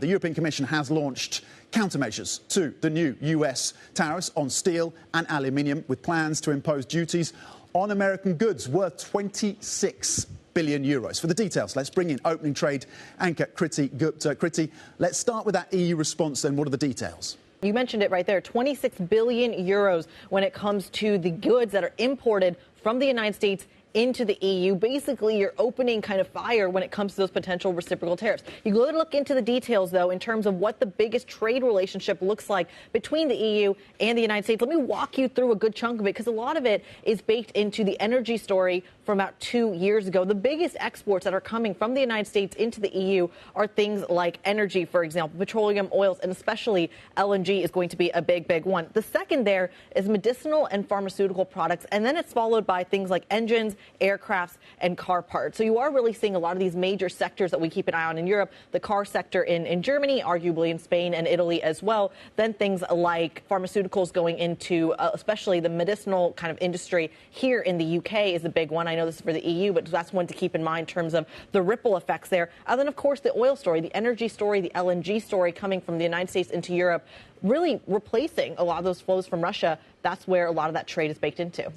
The European Commission has launched countermeasures to the new US tariffs on steel and aluminium, with plans to impose duties on American goods worth 26 billion euros. For the details, let's bring in opening trade anchor Kriti Gupta. Kriti, let's start with that EU response then. What are the details? You mentioned it right there, 26 billion euros when it comes to the goods that are imported from the United States into the EU. Basically, you're opening kind of fire when it comes to those potential reciprocal tariffs. You go to look into the details, though, in terms of what the biggest trade relationship looks like between the EU and the United States. Let me walk you through a good chunk of it, because a lot of it is baked into the energy story from about 2 years ago. The biggest exports that are coming from the United States into the EU are things like energy, for example, petroleum, oils, and especially LNG is going to be a big one. The second there is medicinal and pharmaceutical products, and then it's followed by things like engines, aircrafts, and car parts. So you are really seeing a lot of these major sectors that we keep an eye on in Europe, the car sector in Germany, arguably in Spain and Italy as well. Then things like pharmaceuticals going into especially the medicinal kind of industry here in the UK is a big one. I know this is for the EU, but that's one to keep in mind in terms of the ripple effects there. And then, of course, the oil story, the energy story, the LNG story coming from the United States into Europe, really replacing a lot of those flows from Russia. That's where a lot of that trade is baked into.